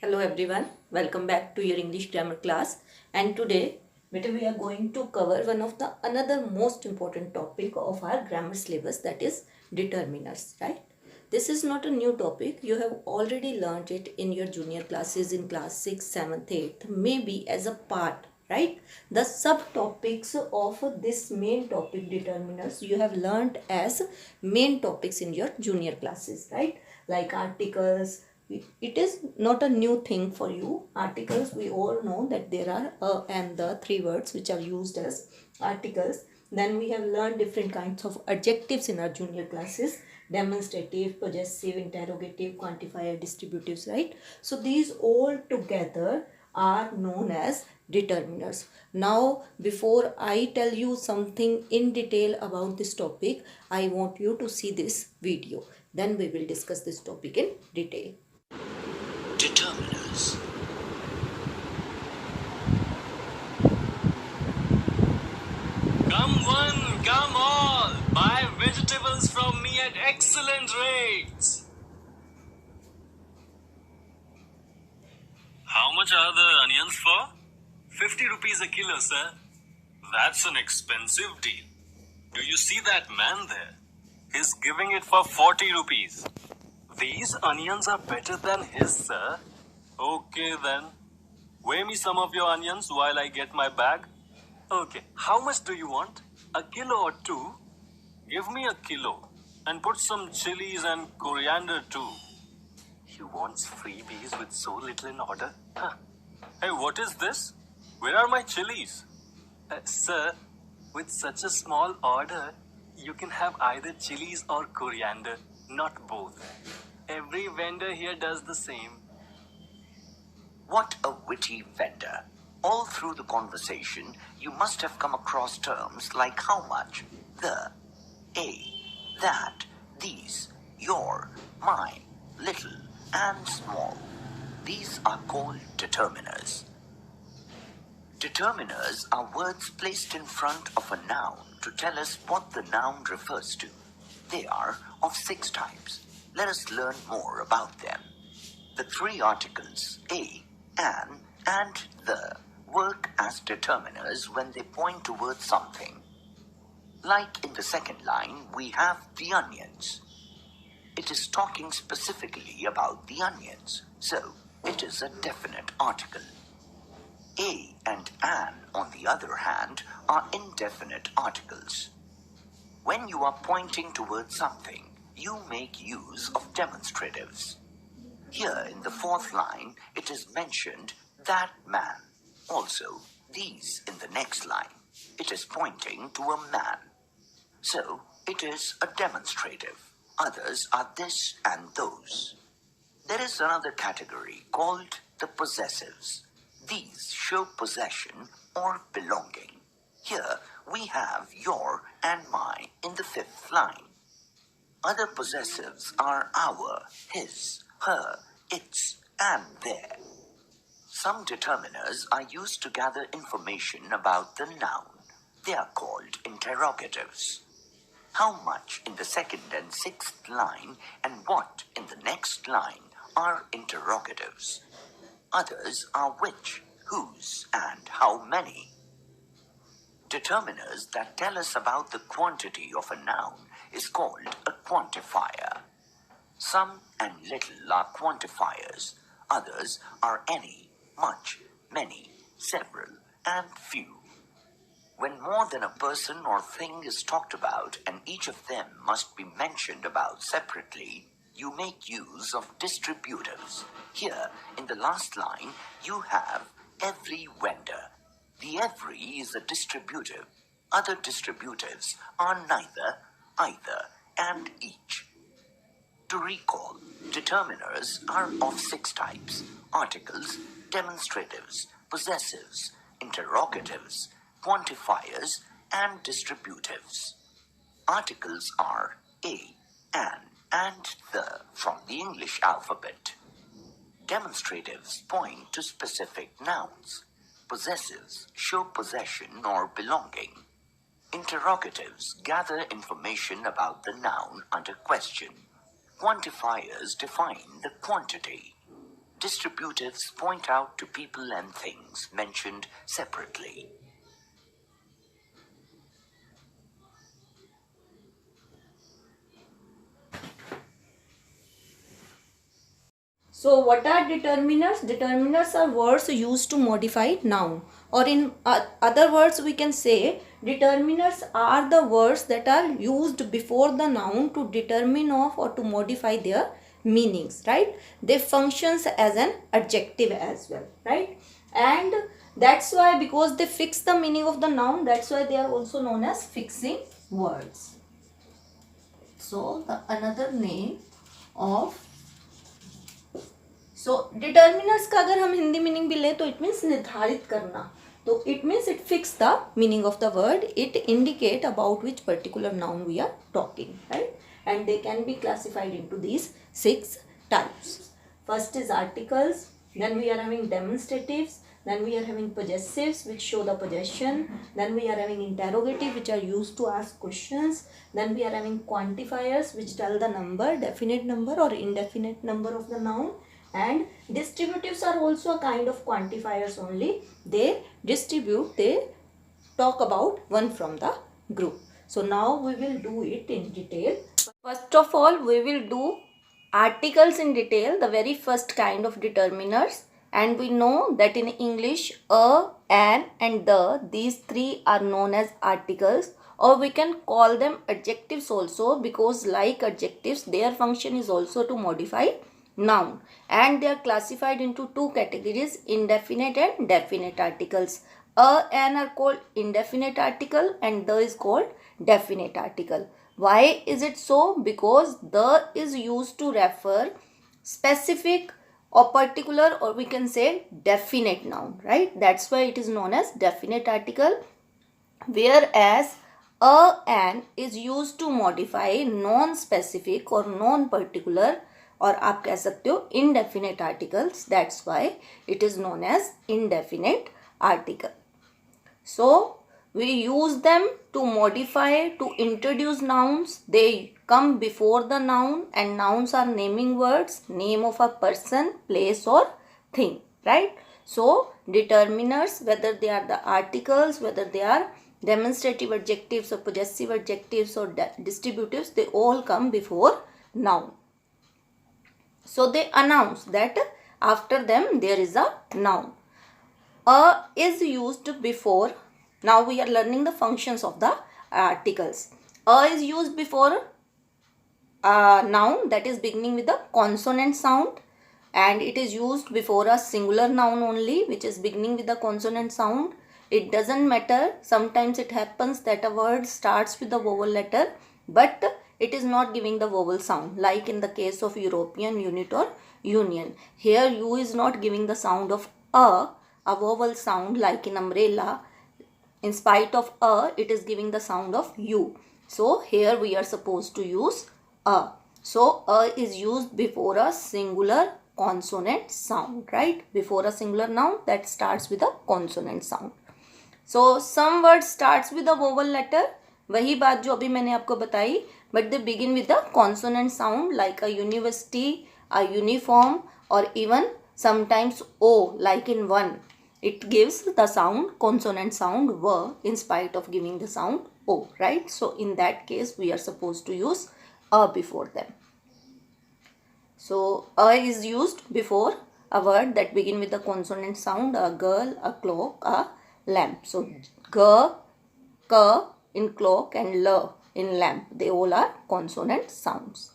Hello everyone, welcome back to your English grammar class. And today we are going to cover one of the another most important topic of our grammar syllabus, that is determiners, right? This is not a new topic. You have already learned it in your junior classes in class 6, 7th, 8th, maybe as a part, right? The subtopics of this main topic determiners you have learned as main topics in your junior classes, right? Like articles. It is not a new thing for you. Articles, we all know that there are and the three words which are used as articles. Then we have learned different kinds of adjectives in our junior classes: demonstrative, possessive, interrogative, quantifier, distributives, right? So these all together are known as determiners. Now before I tell you something in detail about this topic, I want you to see this video. Then we will discuss this topic in detail. Determiners. Come one, come all, buy vegetables from me at excellent rates. How much are the onions for? 50 rupees a kilo, sir. That's an expensive deal. Do you see that man there? He's giving it for 40 rupees. These onions are better than his, sir. Okay then. Weigh me some of your onions while I get my bag. Okay, how much do you want? A kilo or two? Give me a kilo and put some chilies and coriander too. He wants freebies with so little in order. Huh. Hey, what is this? Where are my chilies? Sir, with such a small order, you can have either chilies or coriander, not both. Every vendor here does the same. What a witty vendor. All through the conversation, you must have come across terms like how much, the, a, that, these, your, mine, little, and small. These are called determiners. Determiners are words placed in front of a noun to tell us what the noun refers to. They are of 6 types. Let us learn more about them. The 3 articles, a, an, and the, work as determiners when they point towards something. Like in the second line, we have the onions. It is talking specifically about the onions, so it is a definite article. A and an, on the other hand, are indefinite articles. When you are pointing towards something, you make use of demonstratives. Here in the 4th line, it is mentioned that man. Also, these in the next line. It is pointing to a man. So, it is a demonstrative. Others are this and those. There is another category called the possessives. These show possession or belonging. Here we have your and my in the 5th line. Other possessives are our, his, her, its, and their. Some determiners are used to gather information about the noun. They are called interrogatives. How much in the 2nd and 6th line and what in the next line are interrogatives. Others are which, whose, and how many. Determiners that tell us about the quantity of a noun is called a quantifier. Some and little are quantifiers. Others are any, much, many, several, and few. When more than a person or thing is talked about and each of them must be mentioned about separately, you make use of distributives. Here, in the last line, you have every vendor. The every is a distributive. Other distributives are neither, either, and each. To recall, determiners are of 6 types: articles, demonstratives, possessives, interrogatives, quantifiers, and distributives. Articles are a, an, and the from the English alphabet. Demonstratives point to specific nouns. Possessives show possession or belonging. Interrogatives gather information about the noun under question. Quantifiers define the quantity. Distributives point out to people and things mentioned separately. So what are determiners? Determiners are words used to modify noun, or in other words we can say determiners are the words that are used before the noun to determine of or to modify their meanings, right? They functions as an adjective as well, right? And that's why, because they fix the meaning of the noun, that's why they are also known as fixing words. So the another name of determiners का अगर हम Hindi meaning भी लें तो it means निर्धारित करना. तो it means it fix the meaning of the word. It indicate about which particular noun we are talking, right? And they can be classified into these 6 types. First is articles, then we are having demonstratives, then we are having possessives which show the possession, then we are having interrogative which are used to ask questions, then we are having quantifiers which tell the number, definite number or indefinite number of the noun, and distributives are also a kind of quantifiers only. They distribute, they talk about one from the group. So now we will do it in detail. First of all, we will do articles in detail, the very first kind of determiners. And we know that in English, a, an and the, these three are known as articles, or we can call them adjectives also, because like adjectives, their function is also to modify noun, and they are classified into two categories, indefinite and definite articles. A, an are called indefinite article and the is called definite article. Why is it so? Because the is used to refer specific or particular, or we can say definite noun, right? That's why it is known as definite article. Whereas a, an is used to modify non-specific or non-particular, और आप कह सकते हो indefinite articles. That's why it is known as indefinite article. So we use them to modify, to introduce nouns. They come before the noun, and nouns are naming words, name of a person, place or thing, right? So determiners, whether they are the articles, whether they are demonstrative adjectives or possessive adjectives or distributives, they all come before noun. So they announce that after them there is a noun. A is used before. Now we are learning the functions of the articles. A is used before a noun that is beginning with a consonant sound, and it is used before a singular noun only which is beginning with a consonant sound. It doesn't matter. Sometimes it happens that a word starts with a vowel letter, but it is not giving the vowel sound, like in the case of European unit or union. Here U is not giving the sound of a vowel sound like in umbrella. In spite of a, it is giving the sound of U. So here we are supposed to use a. So a is used before a singular consonant sound, right? Before a singular noun that starts with a consonant sound. So some words starts with a vowel letter, वही बात जो अभी मैंने आपको बताई, but they begin with a consonant sound like a university, a uniform, or even sometimes O, like in one. It gives the sound, consonant sound V in spite of giving the sound O, right? So in that case we are supposed to use a before them. So a is used before a word that begin with the consonant sound, a girl, a clock, a lamp. So g, k in clock and l in lamp, they all are consonant sounds.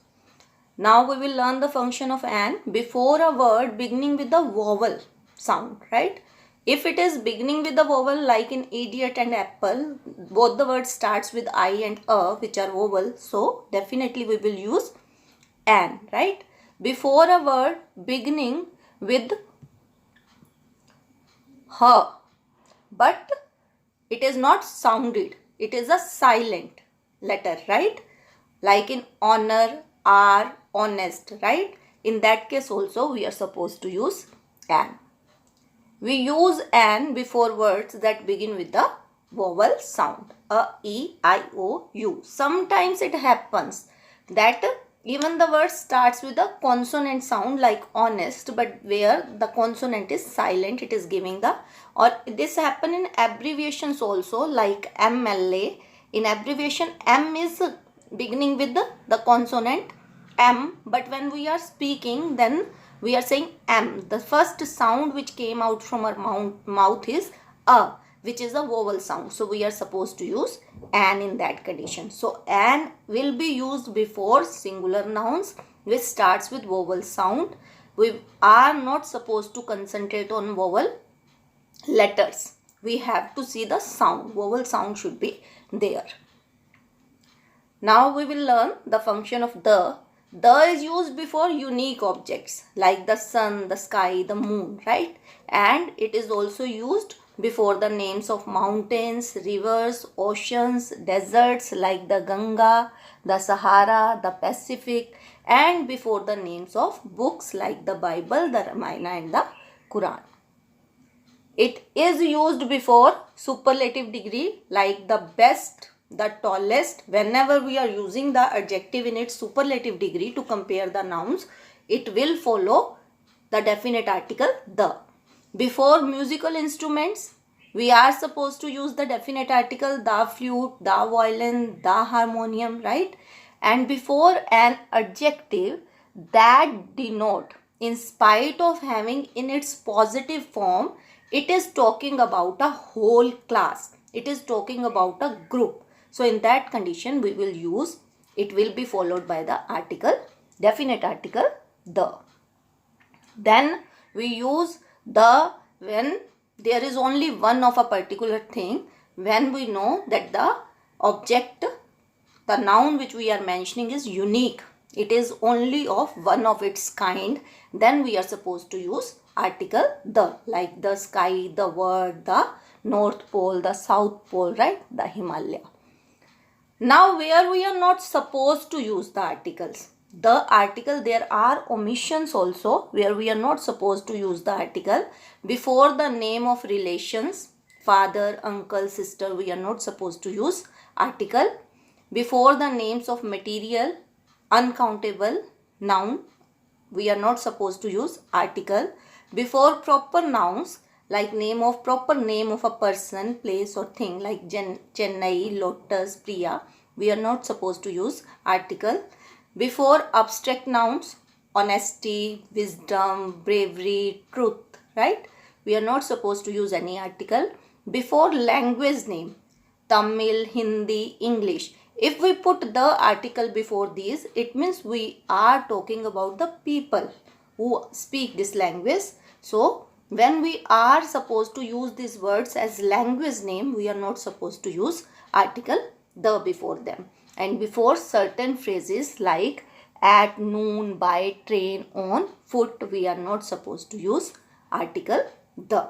Now we will learn the function of an before a word beginning with the vowel sound, right? If it is beginning with the vowel like in idiot and apple, both the words starts with I and a which are vowel, so definitely we will use an, right? Before a word beginning with her, but it is not sounded, it is a silent letter, right? Like in honor, are, honest, right? In that case also we are supposed to use an. We use an before words that begin with the vowel sound, a, e, I, o, u. Sometimes it happens that even the word starts with a consonant sound like honest, but where the consonant is silent, it is giving the, or this happen in abbreviations also, like MLA. In abbreviation, M is beginning with the consonant M, but when we are speaking, then we are saying M. The first sound which came out from our mouth is A, which is a vowel sound. So we are supposed to use an in that condition. So an will be used before singular nouns which starts with vowel sound. We are not supposed to concentrate on vowel letters. We have to see the sound. Vowel sound should be there. Now we will learn the function of the. The is used before unique objects like the sun, the sky, the moon, right? And it is also used before the names of mountains, rivers, oceans, deserts like the Ganga, the Sahara, the Pacific, and before the names of books like the Bible, the Ramayana, and the Quran. It is used before superlative degree like the best, the tallest. Whenever we are using the adjective in its superlative degree to compare the nouns, it will follow the definite article the. Before musical instruments, we are supposed to use the definite article the flute, the violin, the harmonium, right? And before an adjective that denote, in spite of having in its positive form, it is talking about a whole class. It is talking about a group. So in that condition, we will use, it will be followed by the article, definite article the. Then we use the when there is only one of a particular thing, when we know that the object, the noun which we are mentioning is unique. It is only of one of its kind. Then we are supposed to use article the, like the sky, the world, the North Pole, the South Pole, right? The Himalaya. Now where we are not supposed to use the articles. The article, there are omissions also where we are not supposed to use the article. Before the name of relations, father, uncle, sister, we are not supposed to use article. Before the names of material, uncountable, noun, we are not supposed to use article. Before proper nouns, like proper name of a person, place or thing like Chennai, Lotus, Priya, we are not supposed to use article. Before abstract nouns, honesty, wisdom, bravery, truth, right? We are not supposed to use any article. Before language name, Tamil, Hindi, English, if we put the article before these, it means we are talking about the people who speak this language. So when we are supposed to use these words as language name, we are not supposed to use article the before them. And before certain phrases like at noon, by train, on foot, we are not supposed to use article the.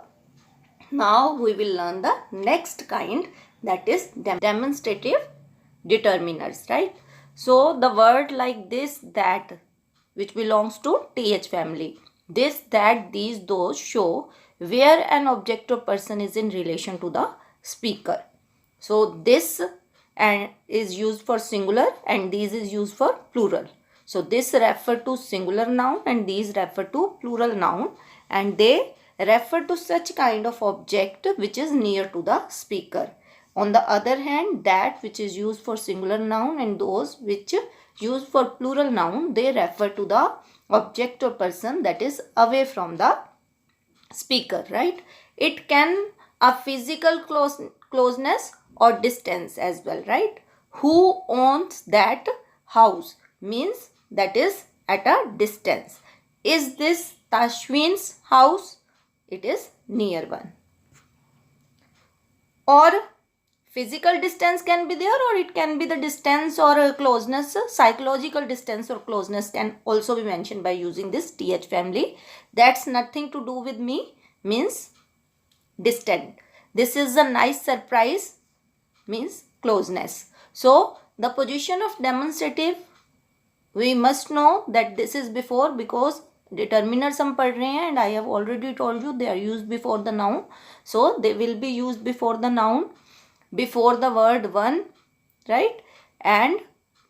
Now we will learn the next kind, that is demonstrative determiners, right? So the word like this, that, which belongs to TH family. This, that, these, those show where an object or person is in relation to the speaker. So this and is used for singular and these is used for plural. So this refer to singular noun and these refer to plural noun, and they refer to such kind of object which is near to the speaker. On the other hand, that which is used for singular noun and those which used for plural noun, they refer to the object or person that is away from the speaker, right? It can a physical closeness or distance as well, right? Who owns that house means that is at a distance. Is this Tashwin's house? It is near one. Or physical distance can be there, or it can be the distance or closeness. Psychological distance or closeness can also be mentioned by using this TH family. That's nothing to do with me means distant. This is a nice surprise means closeness. So the position of demonstrative, we must know that this is before, because determiners हम पढ़ रहे हैं and I have already told you they are used before the noun. So they will be used before the noun, before the word one, right? And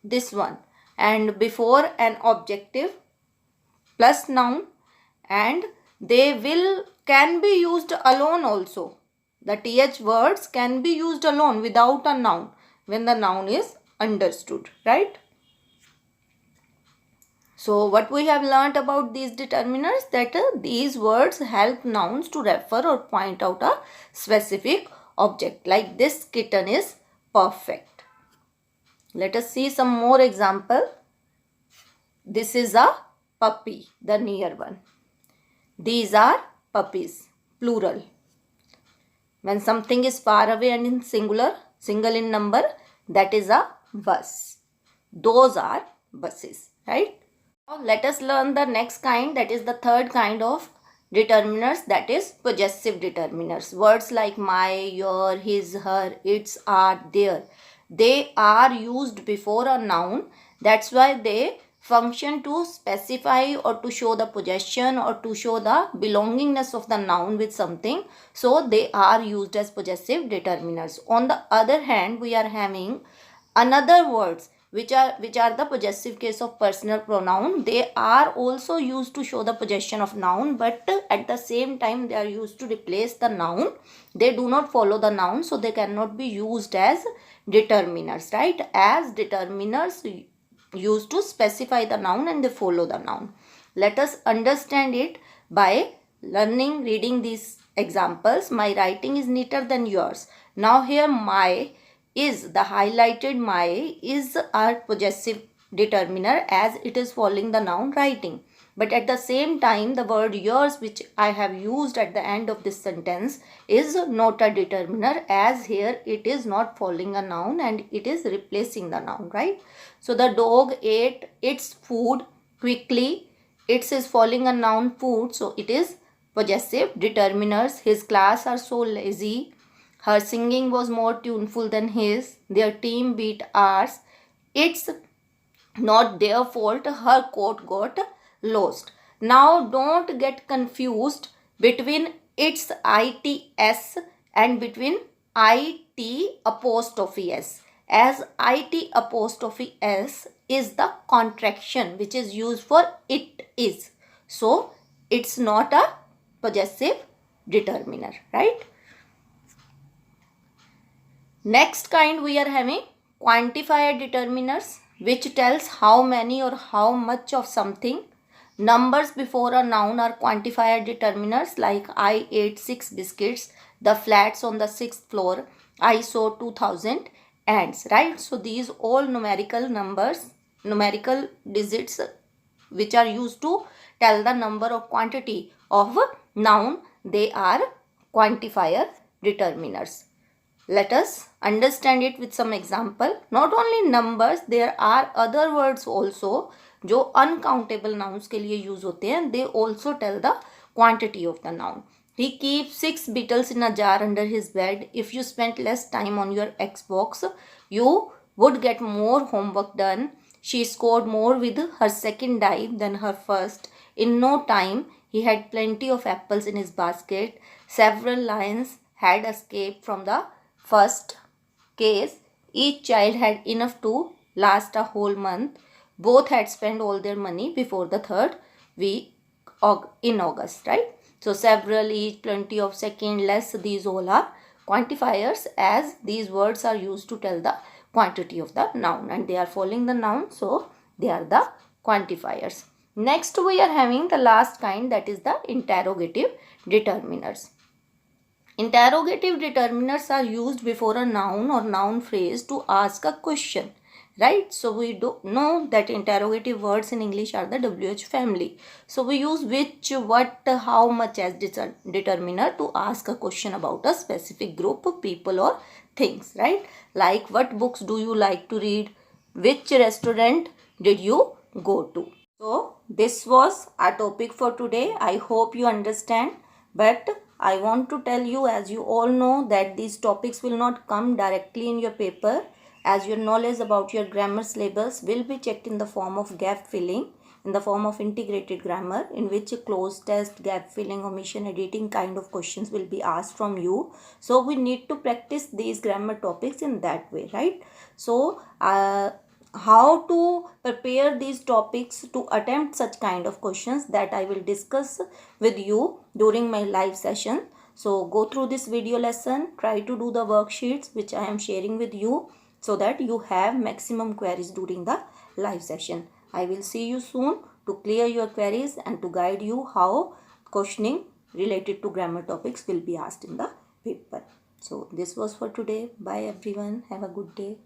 this one. and before an objective plus noun, and they can be used alone also. The th words can be used alone without a noun when the noun is understood, right? So what we have learnt about these determiners, that these words help nouns to refer or point out a specific object. Like this kitten is perfect. Let us see some more example. This is a puppy, the near one. These are puppies, plural. When something is far away and in singular, single in number, that is a bus. Those are buses, right? Now let us learn the next kind, that is the third kind of determiners, that is possessive determiners. Words like my, your, his, her, its, are, their. They are used before a noun. That's why they function to specify or to show the possession or to show the belongingness of the noun with something. So they are used as possessive determiners. On the other hand, we are having another words which are the possessive case of personal pronoun. They are also used to show the possession of noun, but at the same time they are used to replace the noun. They do not follow the noun, so they cannot be used as determiners, right? As determiners used to specify the noun and they follow the noun. Let us understand it by reading these examples. My writing is neater than yours. Now here my is, the highlighted my is a possessive determiner as it is following the noun writing. But at the same time, the word yours, which I have used at the end of this sentence, is not a determiner, as here it is not following a noun and it is replacing the noun, right? So the dog ate its food quickly. Its is following a noun food, so it is possessive determiners. His class are so lazy. Her singing was more tuneful than his. Their team beat ours. It's not their fault her coat got lost. Now don't get confused between its its and between it apostrophe s, as it apostrophe s is the contraction which is used for it is. So it's not a possessive determiner, right? Next kind we are having quantifier determiners, which tells how many or how much of something. Numbers before a noun are quantifier determiners, like I ate 6 biscuits, the flats on the 6th floor, I saw 2000 ants, right? So these all numerical numbers, numerical digits which are used to tell the number or quantity of a noun, they are quantifier determiners. Let us understand it with some example. Not only numbers, there are other words also जो uncountable nouns के लिए use होते हैं. They also tell the quantity of the noun. He keeps 6 beetles in a jar under his bed. If you spent less time on your Xbox, you would get more homework done. She scored more with her second dive than her first. In no time, he had plenty of apples in his basket. Several lions had escaped from the first case. Each child had enough to last a whole month. Both had spent all their money before the third week in August, right? So several, each, plenty of, second, less, these all are quantifiers, as these words are used to tell the quantity of the noun and they are following the noun, so they are the quantifiers. Next we are having the last kind, that is the interrogative determiners. Interrogative determiners are used before a noun or noun phrase to ask a question, right? So we do know that interrogative words in English are the WH family. So we use which, what, how much as determiner to ask a question about a specific group of people or things, right? Like, what books do you like to read? Which restaurant did you go to? So this was our topic for today. I hope you understand, but I want to tell you, as you all know, that these topics will not come directly in your paper, as your knowledge about your grammar syllabus will be checked in the form of gap filling, in the form of integrated grammar, in which a closed test, gap filling, omission, editing kind of questions will be asked from you. So we need to practice these grammar topics in that way, right? So how to prepare these topics to attempt such kind of questions, that I will discuss with you during my live session. So go through this video lesson, try to do the worksheets which I am sharing with you, so that you have maximum queries during the live session. I will see you soon to clear your queries and to guide you how questioning related to grammar topics will be asked in the paper. So this was for today. Bye everyone. Have a good day.